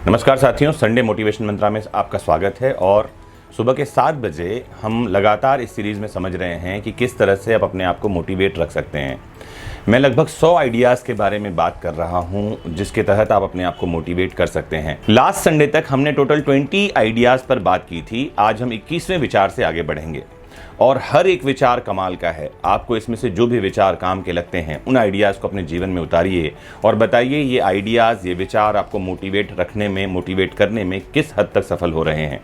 नमस्कार साथियों, Sunday motivation मंत्रा में आपका स्वागत है। और सुबह के 7 बजे हम लगातार इस सीरीज़ में समझ रहे हैं कि किस तरह से आप अपने आप को मोटिवेट रख सकते हैं। मैं लगभग 100 आइडियाज़ के बारे में बात कर रहा हूं जिसके तहत आप अपने आप को मोटिवेट कर सकते हैं। लास्ट संडे तक हमने टोटल 20 आइडियाज़ पर बात की थी। आज हम 21वें विचार से आगे बढ़ेंगे और हर एक विचार कमाल का है। आपको इसमें से जो भी विचार काम के लगते हैं उन आइडियाज़ को अपने जीवन में उतारिए और बताइए ये आइडियाज़, ये विचार आपको मोटिवेट रखने में, मोटिवेट करने में किस हद तक सफल हो रहे हैं।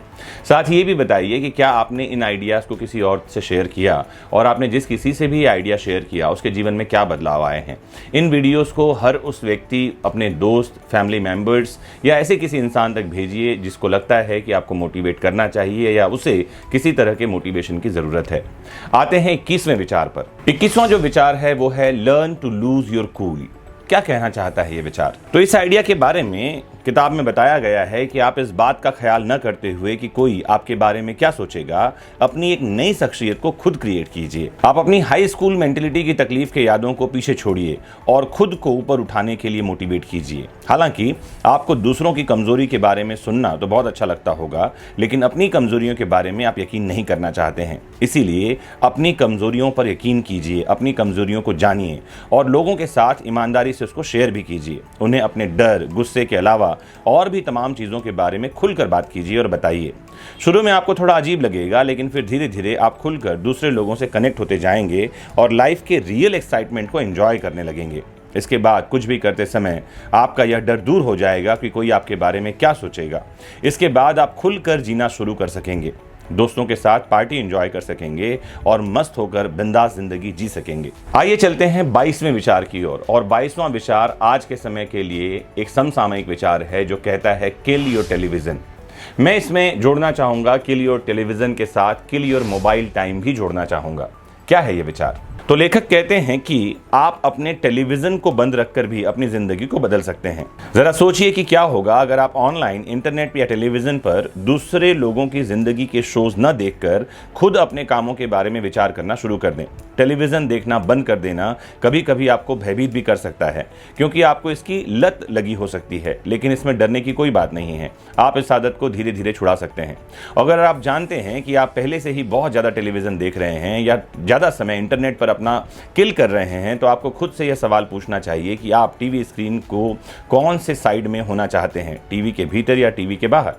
साथ ही ये भी बताइए कि क्या आपने इन आइडियाज़ को किसी और से शेयर किया और आपने जिस किसी से भी ये आइडिया शेयर किया उसके जीवन में क्या बदलाव आए हैं। इन वीडियोस को हर उस व्यक्ति, अपने दोस्त, फैमिली मेंबर्स या ऐसे किसी इंसान तक भेजिए जिसको लगता है कि आपको मोटिवेट करना चाहिए या उसे किसी तरह के मोटिवेशन की ज़रूरत है। आते हैं 21वें विचार पर। 21वां जो विचार है वो है learn to lose your cool. क्या कहना चाहता है ये विचार? तो इस आइडिया के बारे में किताब में बताया गया है कि आप इस बात का ख्याल न करते हुए कि कोई आपके बारे में क्या सोचेगा, अपनी एक नई शख्सियत को खुद क्रिएट कीजिए। आप अपनी हाई स्कूल मेंटेलिटी की तकलीफ के यादों को पीछे छोड़िए और खुद को ऊपर उठाने के लिए मोटिवेट कीजिए। हालांकि आपको दूसरों की कमजोरी के बारे में सुनना तो बहुत अच्छा लगता होगा, लेकिन अपनी कमजोरियों के बारे में आप यकीन नहीं करना चाहते हैं। इसीलिए अपनी कमजोरियों पर यकीन कीजिए, अपनी कमजोरियों को जानिए और लोगों के साथ ईमानदारी से उसको शेयर भी कीजिए। उन्हें अपने डर, गुस्से के अलावा और भी तमाम चीज़ों के बारे में खुलकर बात कीजिए और बताइए। शुरू में आपको थोड़ा अजीब लगेगा, लेकिन फिर धीरे धीरे आप खुलकर दूसरे लोगों से कनेक्ट होते जाएंगे और लाइफ के रियल एक्साइटमेंट को एंजॉय करने लगेंगे। इसके बाद कुछ भी करते समय आपका यह डर दूर हो जाएगा कि कोई आपके बारे में क्या सोचेगा। इसके बाद आप खुलकर जीना शुरू कर सकेंगे, दोस्तों के साथ पार्टी एंजॉय कर सकेंगे और मस्त होकर बिंदास जिंदगी जी सकेंगे। आइए चलते हैं 22वें विचार की ओर। और 22वां विचार आज के समय के लिए एक समसामयिक विचार है जो कहता है किल योर टेलीविजन। मैं इसमें जोड़ना चाहूंगा किल योर टेलीविजन के साथ किल योर मोबाइल टाइम भी जोड़ना चाहूंगा। क्या है ये विचार? तो लेखक कहते हैं कि आप अपने टेलीविजन को बंद रखकर भी अपनी जिंदगी को बदल सकते हैं। जरा सोचिए कि क्या होगा अगर आप ऑनलाइन, इंटरनेट या टेलीविजन पर दूसरे लोगों की जिंदगी के शोज न देखकर खुद अपने कामों के बारे में विचार करना शुरू कर दें। टेलीविजन देखना बंद कर देना कभी कभी आपको भयभीत भी कर सकता है क्योंकि आपको इसकी लत लगी हो सकती है, लेकिन इसमें डरने की कोई बात नहीं है। आप इस आदत को धीरे धीरे छुड़ा सकते हैं। अगर आप जानते हैं कि आप पहले से ही बहुत ज़्यादा टेलीविज़न देख रहे हैं या ज़्यादा समय इंटरनेट पर अपना किल कर रहे हैं, तो आपको खुद से यह सवाल पूछना चाहिए कि आप टीवी स्क्रीन को कौन से साइड में होना चाहते हैं, टीवी के भीतर या टीवी के बाहर।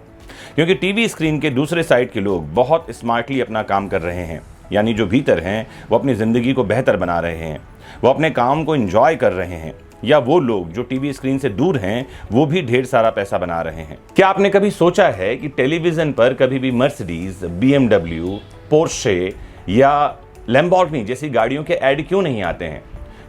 क्योंकि टीवी स्क्रीन के दूसरे साइड के लोग बहुत स्मार्टली अपना काम कर रहे हैं, यानी जो भीतर हैं वो अपनी ज़िंदगी को बेहतर बना रहे हैं, वो अपने काम को एंजॉय कर रहे हैं। या वो लोग जो टीवी स्क्रीन से दूर हैं वो भी ढेर सारा पैसा बना रहे हैं। क्या आपने कभी सोचा है कि टेलीविज़न पर कभी भी मर्सिडीज, BMW, पोर्शे या लैम्बोर्गिनी जैसी गाड़ियों के ऐड क्यों नहीं आते हैं?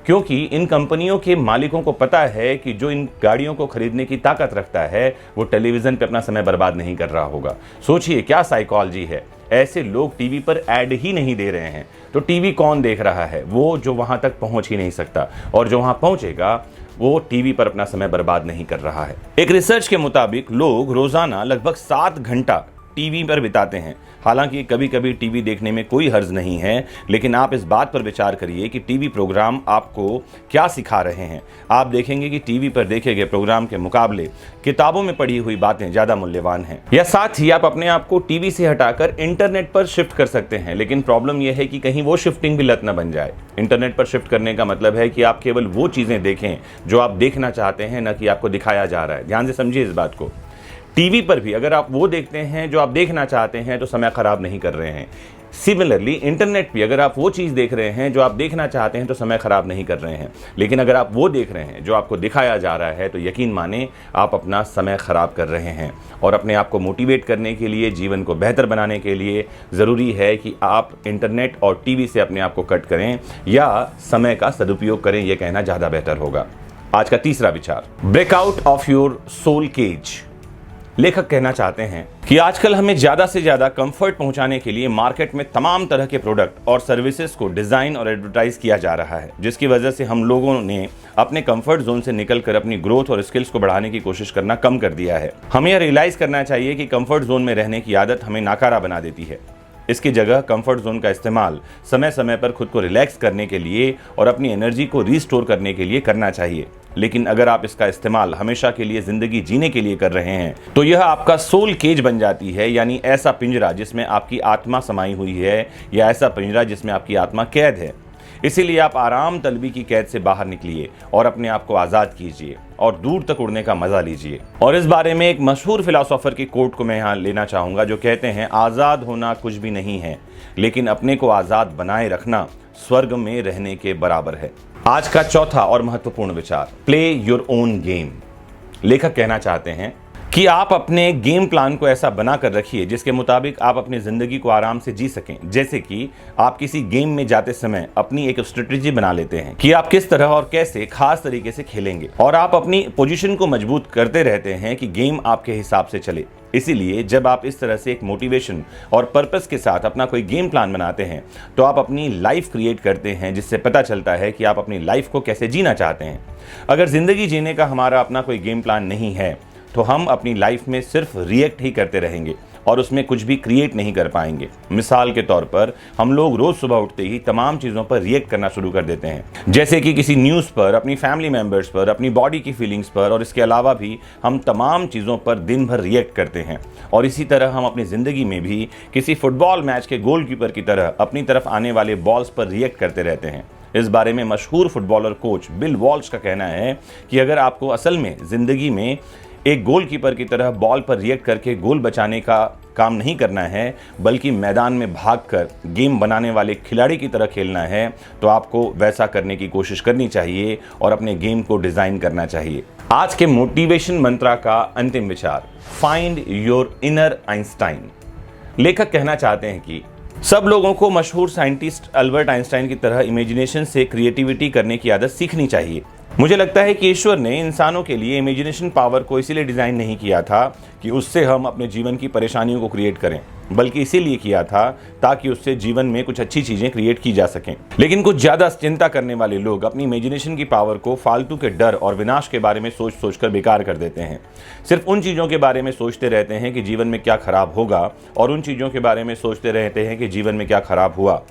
क्योंकि इन कंपनियों के मालिकों को पता है कि जो इन गाड़ियों को खरीदने की ताकत रखता है वो टेलीविज़न पर अपना समय बर्बाद नहीं कर रहा होगा। सोचिए क्या साइकोलॉजी है। ऐसे लोग टीवी पर ऐड ही नहीं दे रहे हैं तो टीवी कौन देख रहा है? वो जो वहां तक पहुंच ही नहीं सकता, और जो वहां पहुंचेगा वो टीवी पर अपना समय बर्बाद नहीं कर रहा है। एक रिसर्च के मुताबिक लोग रोजाना लगभग 7 घंटा टीवी पर बिताते हैं। हालांकि कभी कभी टीवी देखने में कोई हर्ज नहीं है, लेकिन आप इस बात पर विचार करिए कि टीवी प्रोग्राम आपको क्या सिखा रहे हैं। आप देखेंगे कि टीवी पर देखे गए प्रोग्राम के मुकाबले किताबों में पढ़ी हुई बातें ज़्यादा मूल्यवान हैं। या साथ ही आप अपने आप को टीवी से हटाकर इंटरनेट पर शिफ्ट कर सकते हैं, लेकिन प्रॉब्लम यह है कि कहीं वो शिफ्टिंग भी लत न बन जाए। इंटरनेट पर शिफ्ट करने का मतलब है कि आप केवल वो चीज़ें देखें जो आप देखना चाहते हैं, न कि आपको दिखाया जा रहा है। ध्यान से समझिए इस बात को। टीवी पर भी अगर आप वो देखते हैं जो आप देखना चाहते हैं तो समय खराब नहीं कर रहे हैं। सिमिलरली इंटरनेट भी अगर आप वो चीज़ देख रहे हैं जो आप देखना चाहते हैं तो समय खराब नहीं कर रहे हैं। लेकिन अगर आप वो देख रहे हैं जो आपको दिखाया जा रहा है तो यकीन माने आप अपना समय खराब कर रहे हैं। और अपने आप को मोटिवेट करने के लिए, जीवन को बेहतर बनाने के लिए ज़रूरी है कि आप इंटरनेट और टीवी से अपने आप को कट करें या समय का सदुपयोग करें, यह कहना ज़्यादा बेहतर होगा। आज का तीसरा विचार, break out of your soul cage. लेखक कहना चाहते हैं कि आजकल हमें ज़्यादा से ज़्यादा कंफर्ट पहुंचाने के लिए मार्केट में तमाम तरह के प्रोडक्ट और सर्विसेज को डिज़ाइन और एडवर्टाइज किया जा रहा है, जिसकी वजह से हम लोगों ने अपने कंफर्ट जोन से निकलकर अपनी ग्रोथ और स्किल्स को बढ़ाने की कोशिश करना कम कर दिया है। हमें यह रियलाइज़ करना चाहिए कि कंफर्ट जोन में रहने की आदत हमें नाकारा बना देती है। इसकी जगह कंफर्ट जोन का इस्तेमाल समय समय पर खुद को रिलैक्स करने के लिए और अपनी एनर्जी को रीस्टोर करने के लिए करना चाहिए। लेकिन अगर आप इसका इस्तेमाल हमेशा के लिए ज़िंदगी जीने के लिए कर रहे हैं तो यह आपका सोल केज बन जाती है, यानी ऐसा पिंजरा जिसमें आपकी आत्मा समाई हुई है या ऐसा पिंजरा जिसमें आपकी आत्मा कैद है। इसीलिए आप आराम तलबी की कैद से बाहर निकलिए और अपने आप को आज़ाद कीजिए और दूर तक उड़ने का मज़ा लीजिए। और इस बारे में एक मशहूर फिलोसोफर की कोट को मैं यहाँ लेना चाहूँगा, जो कहते हैं, आज़ाद होना कुछ भी नहीं है, लेकिन अपने को आज़ाद बनाए रखना स्वर्ग में रहने के बराबर है। आज का चौथा और महत्वपूर्ण विचार, प्ले योर ओन गेम। लेखक कहना चाहते हैं कि आप अपने गेम प्लान को ऐसा बना कर रखिए जिसके मुताबिक आप अपनी ज़िंदगी को आराम से जी सकें। जैसे कि आप किसी गेम में जाते समय अपनी एक स्ट्रेटेजी बना लेते हैं कि आप किस तरह और कैसे खास तरीके से खेलेंगे, और आप अपनी पोजीशन को मजबूत करते रहते हैं कि गेम आपके हिसाब से चले। इसीलिए जब आप इस तरह से एक मोटिवेशन और पर्पस के साथ अपना कोई गेम प्लान बनाते हैं तो आप अपनी लाइफ क्रिएट करते हैं, जिससे पता चलता है कि आप अपनी लाइफ को कैसे जीना चाहते हैं। अगर ज़िंदगी जीने का हमारा अपना कोई गेम प्लान नहीं है तो हम अपनी लाइफ में सिर्फ रिएक्ट ही करते रहेंगे और उसमें कुछ भी क्रिएट नहीं कर पाएंगे। मिसाल के तौर पर हम लोग रोज़ सुबह उठते ही तमाम चीज़ों पर रिएक्ट करना शुरू कर देते हैं, जैसे कि किसी न्यूज़ पर, अपनी फैमिली मेम्बर्स पर, अपनी बॉडी की फीलिंग्स पर, और इसके अलावा भी हम तमाम चीज़ों पर दिन भर रिएक्ट करते हैं। और इसी तरह हम अपनी ज़िंदगी में भी किसी फुटबॉल मैच के गोलकीपर की तरह अपनी तरफ आने वाले बॉल्स पर रिएक्ट करते रहते हैं। इस बारे में मशहूर फुटबॉलर कोच बिल वॉल्श का कहना है कि अगर आपको असल में ज़िंदगी में एक गोलकीपर की तरह बॉल पर रिएक्ट करके गोल बचाने का काम नहीं करना है, बल्कि मैदान में भागकर गेम बनाने वाले खिलाड़ी की तरह खेलना है, तो आपको वैसा करने की कोशिश करनी चाहिए और अपने गेम को डिज़ाइन करना चाहिए। आज के मोटिवेशन मंत्रा का अंतिम विचार, फाइंड योर इनर आइंस्टाइन। लेखक कहना चाहते हैं कि सब लोगों को मशहूर साइंटिस्ट अल्बर्ट आइंस्टाइन की तरह इमेजिनेशन से क्रिएटिविटी करने की आदत सीखनी चाहिए। मुझे लगता है कि ईश्वर ने इंसानों के लिए इमेजिनेशन पावर को इसीलिए डिज़ाइन नहीं किया था कि उससे हम अपने जीवन की परेशानियों को क्रिएट करें, बल्कि इसीलिए किया था ताकि उससे जीवन में कुछ अच्छी चीज़ें क्रिएट की जा सकें। लेकिन कुछ ज़्यादा चिंता करने वाले लोग अपनी इमेजिनेशन की पावर को फालतू के डर और विनाश के बारे में सोच कर बेकार कर देते हैं। सिर्फ उन चीज़ों के बारे में सोचते रहते हैं कि जीवन में क्या खराब होगा, और उन चीज़ों के बारे में सोचते रहते हैं कि जीवन में क्या खराब हुआ।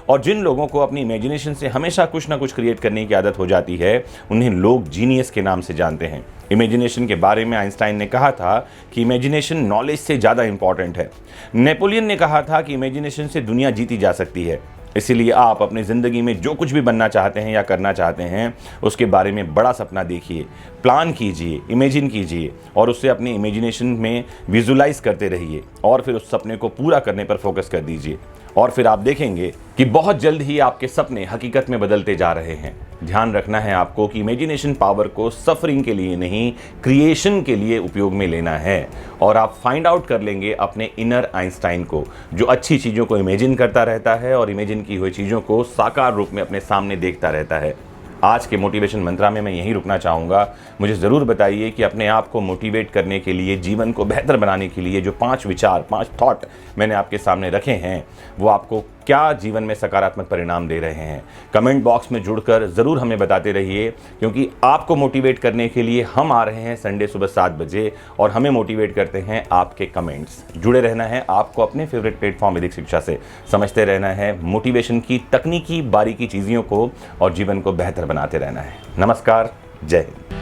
और जिन लोगों को अपनी इमेजिनेशन से हमेशा कुछ ना कुछ क्रिएट करने की आदत हो जाती है, उन्हें लोग जीनियस के नाम से जानते हैं। इमेजिनेशन के बारे में आइंस्टाइन ने कहा था कि इमेजिनेशन नॉलेज से ज़्यादा इंपॉर्टेंट है। नेपोलियन ने कहा था कि इमेजिनेशन से दुनिया जीती जा सकती है। इसीलिए आप अपनी ज़िंदगी में जो कुछ भी बनना चाहते हैं या करना चाहते हैं, उसके बारे में बड़ा सपना देखिए, प्लान कीजिए, इमेजिन कीजिए और उससे अपने इमेजिनेशन में विजुलाइज करते रहिए, और फिर उस सपने को पूरा करने पर फोकस कर दीजिए। और फिर आप देखेंगे कि बहुत जल्द ही आपके सपने हकीकत में बदलते जा रहे हैं। ध्यान रखना है आपको कि इमेजिनेशन पावर को सफरिंग के लिए नहीं, क्रिएशन के लिए उपयोग में लेना है, और आप फाइंड आउट कर लेंगे अपने इनर आइंस्टाइन को, जो अच्छी चीज़ों को इमेजिन करता रहता है और इमेजिन की हुई चीज़ों को साकार रूप में अपने सामने देखता रहता है। आज के मोटिवेशन मंत्रा में मैं यहीं रुकना चाहूँगा। मुझे ज़रूर बताइए कि अपने आप को मोटिवेट करने के लिए, जीवन को बेहतर बनाने के लिए जो 5 विचार, 5 थॉट मैंने आपके सामने रखे हैं, वो आपको क्या जीवन में सकारात्मक परिणाम दे रहे हैं। कमेंट बॉक्स में जुड़कर ज़रूर हमें बताते रहिए, क्योंकि आपको मोटिवेट करने के लिए हम आ रहे हैं संडे सुबह 7 बजे, और हमें मोटिवेट करते हैं आपके कमेंट्स। जुड़े रहना है आपको अपने फेवरेट प्लेटफॉर्म वैदिक शिक्षा से। समझते रहना है मोटिवेशन की तकनीकी बारीकी चीज़ों को और जीवन को बेहतर बनाते रहना है। नमस्कार, जय हिंद।